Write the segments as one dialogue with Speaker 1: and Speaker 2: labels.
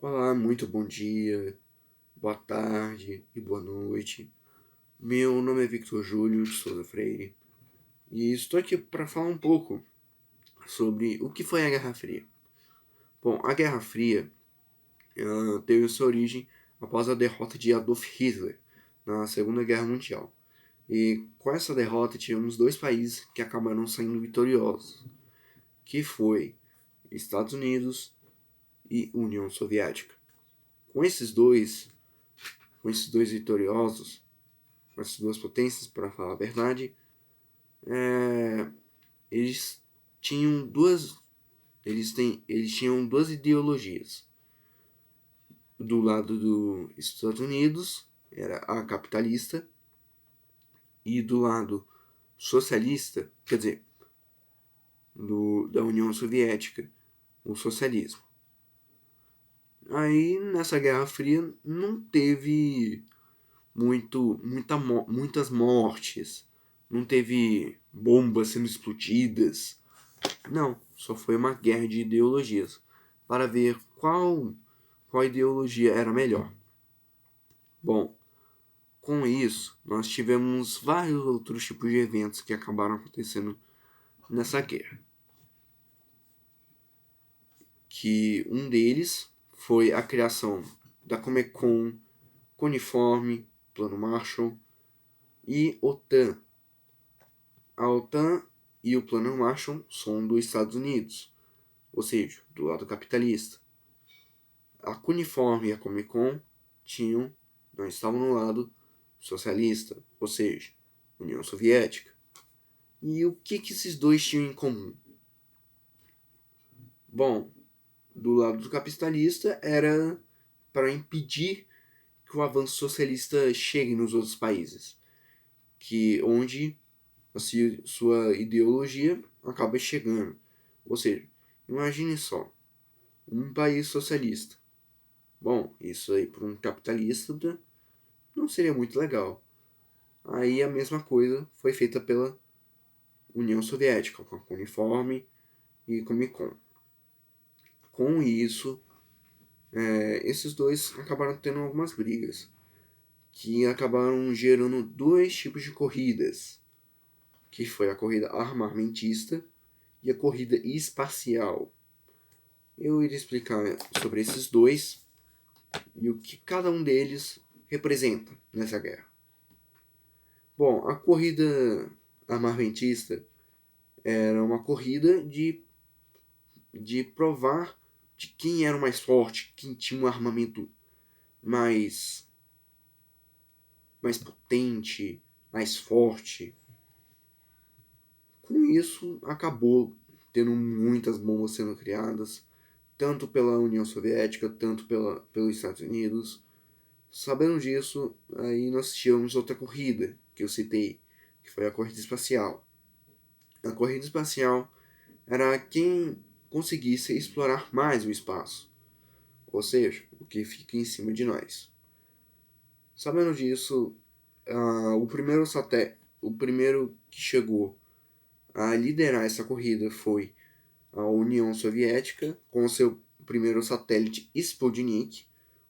Speaker 1: Olá, muito bom dia, boa tarde e boa noite. Meu nome é Victor Júlio de Souza Freire e estou aqui para falar um pouco sobre o que foi a Guerra Fria. Bom, a Guerra Fria teve sua origem após a derrota de Adolf Hitler na Segunda Guerra Mundial. E com essa derrota tivemos dois países que acabaram saindo vitoriosos, que foi Estados Unidos e União Soviética. Com esses dois, com esses dois vitoriosos, essas duas potências, para falar a verdade, eles tinham duas, eles tinham duas ideologias. Do lado dos Estados Unidos era a capitalista e do lado socialista, quer dizer, da União Soviética, o socialismo. Aí nessa Guerra Fria não teve muitas mortes, não teve bombas sendo explodidas. Não, só foi uma guerra de ideologias para ver qual ideologia era melhor. Bom, com isso, nós tivemos vários outros tipos de eventos que acabaram acontecendo nessa guerra. Que um deles foi a criação da Comecon, Coniforme, Plano Marshall e OTAN. A OTAN e o Plano Marshall são dos Estados Unidos, ou seja, do lado capitalista. A Cuniform e a Comecon não estavam no lado socialista, ou seja, União Soviética. E o que esses dois tinham em comum? Bom, do lado do capitalista era para impedir que o avanço socialista chegue nos outros países, que onde sua ideologia acaba chegando. Ou seja, imagine só, um país socialista. Bom, isso aí para um capitalista não seria muito legal. Aí a mesma coisa foi feita pela União Soviética, com a Uniforme e Comecon. Com isso, esses dois acabaram tendo algumas brigas, que acabaram gerando dois tipos de corridas, que foi a corrida armamentista e a corrida espacial. Eu iria explicar sobre esses dois e o que cada um deles representa nessa guerra. Bom, a corrida armamentista era uma corrida de provar de quem era o mais forte, quem tinha um armamento mais, mais potente, mais forte. Com isso, acabou tendo muitas bombas sendo criadas, tanto pela União Soviética, tanto pelos Estados Unidos. Sabendo disso, aí nós tivemos outra corrida que eu citei, que foi a corrida espacial. A corrida espacial era quem conseguisse explorar mais o espaço, ou seja, o que fica em cima de nós. Sabendo disso, o primeiro que chegou a liderar essa corrida foi a União Soviética, com seu primeiro satélite Sputnik,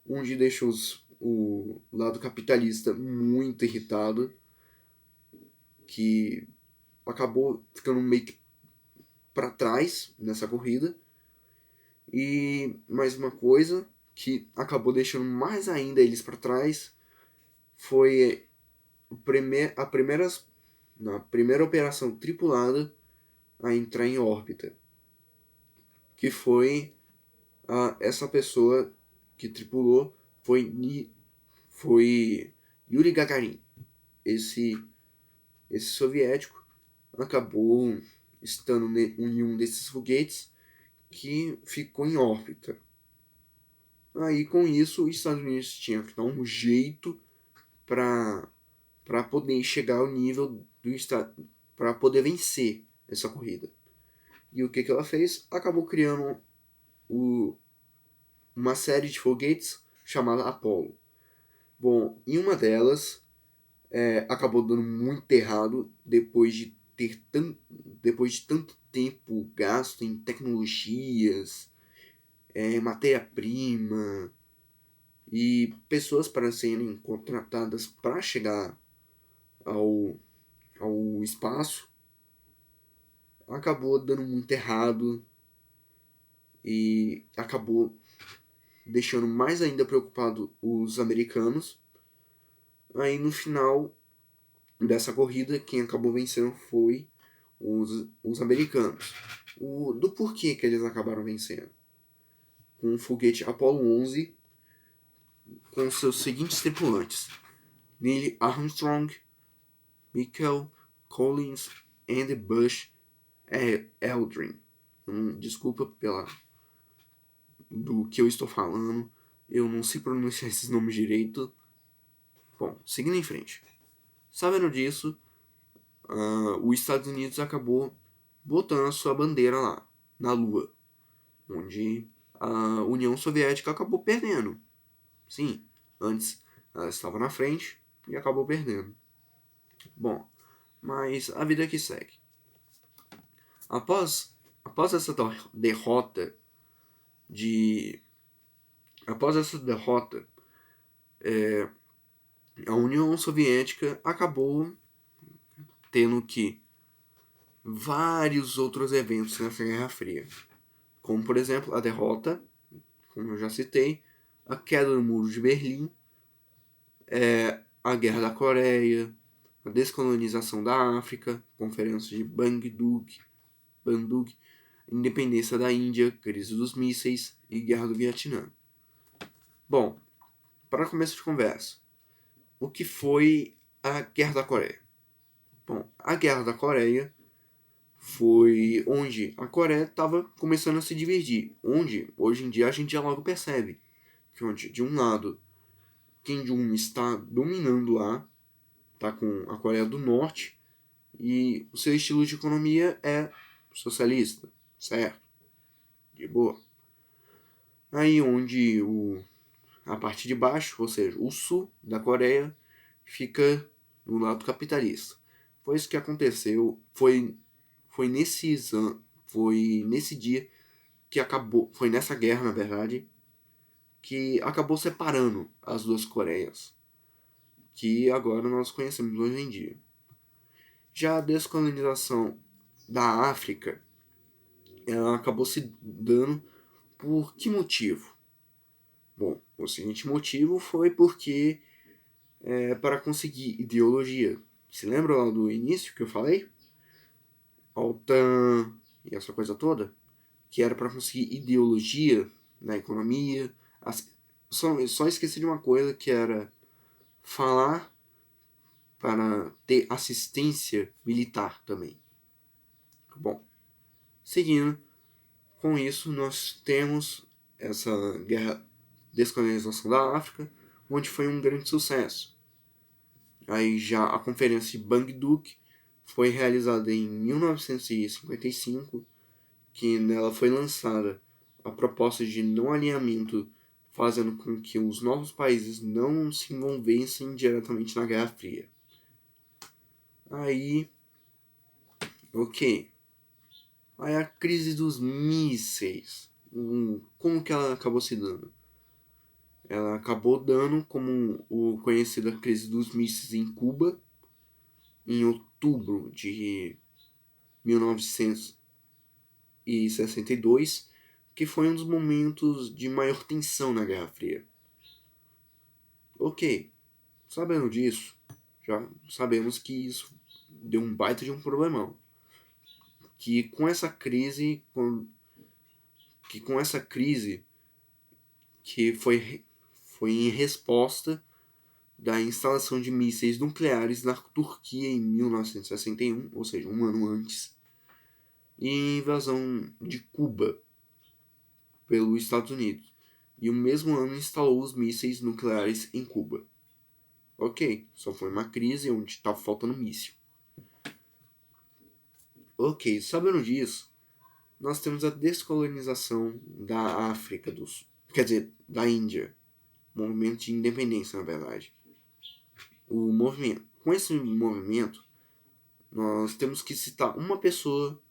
Speaker 1: onde deixou o lado capitalista muito irritado, que acabou ficando meio que para trás nessa corrida. E mais uma coisa que acabou deixando mais ainda eles para trás foi na primeira operação tripulada a entrar em órbita, que foi essa pessoa que tripulou foi Yuri Gagarin. Esse soviético acabou estando em um desses foguetes que ficou em órbita. Aí com isso os Estados Unidos tinham que dar um jeito para poder chegar ao nível do estado, para poder vencer essa corrida. E o que ela fez? Acabou criando uma série de foguetes chamada Apollo. Bom, em uma delas acabou dando muito errado depois de tanto tempo gasto em tecnologias, matéria-prima e pessoas para serem contratadas para chegar ao, ao espaço, acabou dando muito errado e acabou deixando mais ainda preocupado os americanos. Aí no final dessa corrida, quem acabou vencendo foi os americanos. Do porquê que eles acabaram vencendo? Com o foguete Apollo 11 com seus seguintes tripulantes: Neil Armstrong, Michael Collins e Buzz Aldrin. Desculpa do que eu estou falando, eu não sei pronunciar esses nomes direito. Bom, seguindo em frente. Sabendo disso, os Estados Unidos acabou botando a sua bandeira lá, na Lua, onde a União Soviética acabou perdendo. Sim, antes ela estava na frente e acabou perdendo. Bom, mas a vida que segue. Após essa derrota a União Soviética acabou tendo que vários outros eventos nessa Guerra Fria, como por exemplo a derrota, como eu já citei, a queda do Muro de Berlim, a Guerra da Coreia, a descolonização da África, Conferência de Bandung, independência da Índia, crise dos mísseis e Guerra do Vietnã. Bom, para começo de conversa, o que foi a Guerra da Coreia? Bom, a Guerra da Coreia foi onde a Coreia estava começando a se dividir, onde hoje em dia a gente já logo percebe que onde, de um lado, Kim Jong-un está dominando lá, está com a Coreia do Norte, e o seu estilo de economia é socialista, certo? De boa. Aí onde a parte de baixo, ou seja, o sul da Coreia, fica no lado capitalista. Foi isso que aconteceu, foi nesse dia que acabou, foi nessa guerra, na verdade, que acabou separando as duas Coreias, que agora nós conhecemos hoje em dia. Já a descolonização da África, ela acabou se dando por que motivo? Bom, o seguinte motivo foi porque para conseguir ideologia. Se lembra lá do início que eu falei? A OTAN e essa coisa toda? Que era para conseguir ideologia na economia. Só esqueci de uma coisa que era falar para ter assistência militar também. Bom, seguindo, com isso nós temos essa guerra descolonização da África, onde foi um grande sucesso. Aí já a conferência de Bandung foi realizada em 1955, que nela foi lançada a proposta de não alinhamento, fazendo com que os novos países não se envolvessem diretamente na Guerra Fria. Aí, ok. Aí a crise dos mísseis. Como que ela acabou se dando? Ela acabou dando como o conhecido a crise dos mísseis em Cuba, em outubro de 1962, que foi um dos momentos de maior tensão na Guerra Fria. Ok, sabendo disso, já sabemos que isso deu um baita de um problemão. Que com essa crise, que foi em resposta da instalação de mísseis nucleares na Turquia em 1961, ou seja, um ano antes, e a invasão de Cuba pelos Estados Unidos, e o mesmo ano instalou os mísseis nucleares em Cuba. Ok, só foi uma crise onde estava faltando míssil. Ok, sabendo disso, nós temos a descolonização da África do Sul, quer dizer, da Índia, movimento de independência, na verdade. Com esse movimento, nós temos que citar uma pessoa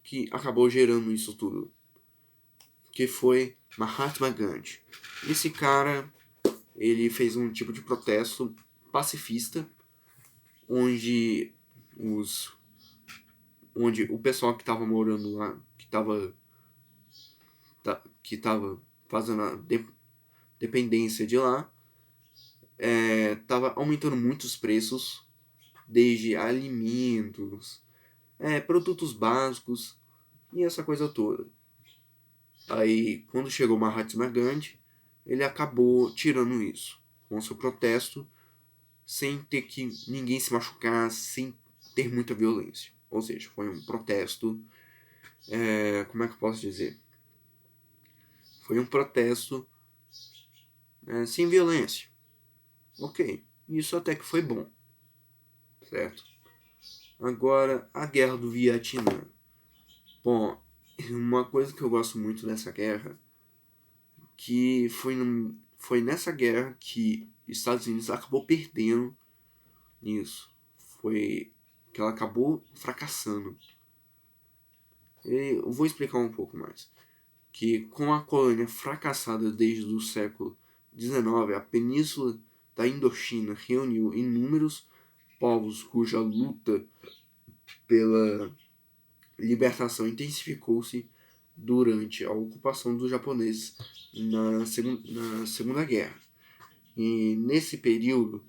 Speaker 1: que acabou gerando isso tudo, que foi Mahatma Gandhi. Esse cara, ele fez um tipo de protesto pacifista, onde o pessoal que estava morando lá, que estava fazendo a dependência de lá, estava aumentando muito os preços, desde alimentos, produtos básicos e essa coisa toda. Aí, quando chegou Mahatma Gandhi, ele acabou tirando isso, com seu protesto, sem ter que ninguém se machucar, sem ter muita violência. Ou seja, foi um protesto, como é que eu posso dizer? Foi um protesto sem violência. Ok, isso até que foi bom, certo? Agora, a Guerra do Vietnã. Bom, uma coisa que eu gosto muito dessa guerra, que foi nessa guerra que Estados Unidos acabou perdendo nisso. Foi que ela acabou fracassando. Eu vou explicar um pouco mais. Que com a colônia fracassada desde o século XIX, a península da Indochina reuniu inúmeros povos cuja luta pela libertação intensificou-se durante a ocupação dos japoneses na Segunda Guerra. E nesse período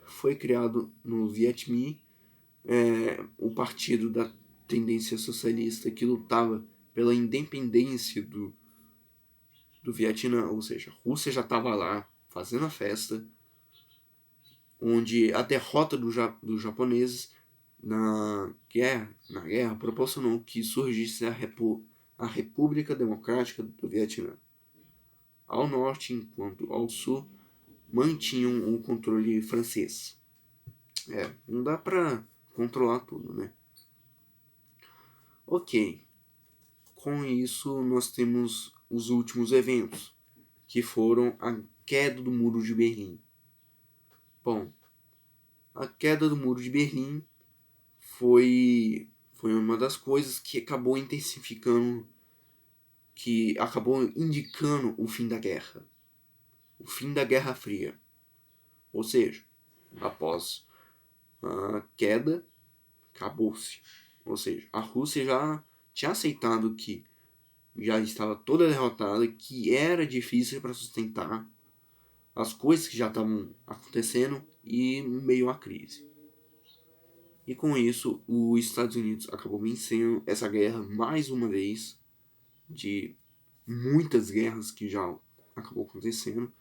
Speaker 1: foi criado no Viet Minh o partido da tendência socialista que lutava pela independência do Vietnã, ou seja, a Rússia já estava lá fazendo a festa, onde a derrota dos japoneses na guerra proporcionou que surgisse a República Democrática do Vietnã. Ao norte, enquanto ao sul mantinham o controle francês. Não dá para controlar tudo, né? Ok, com isso nós temos os últimos eventos, que foram a queda do Muro de Berlim. Bom, a queda do Muro de Berlim foi uma das coisas que acabou intensificando, que acabou indicando o fim da guerra. O fim da Guerra Fria. Ou seja, após a queda, acabou-se. Ou seja, a Rússia já tinha aceitado que já estava toda derrotada, que era difícil para sustentar as coisas que já estavam acontecendo e meio à crise. E com isso, os Estados Unidos acabou vencendo essa guerra mais uma vez, de muitas guerras que já acabou acontecendo.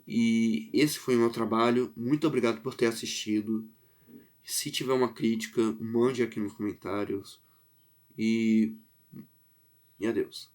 Speaker 1: E esse foi o meu trabalho. Muito obrigado por ter assistido. Se tiver uma crítica, mande aqui nos comentários. E adeus.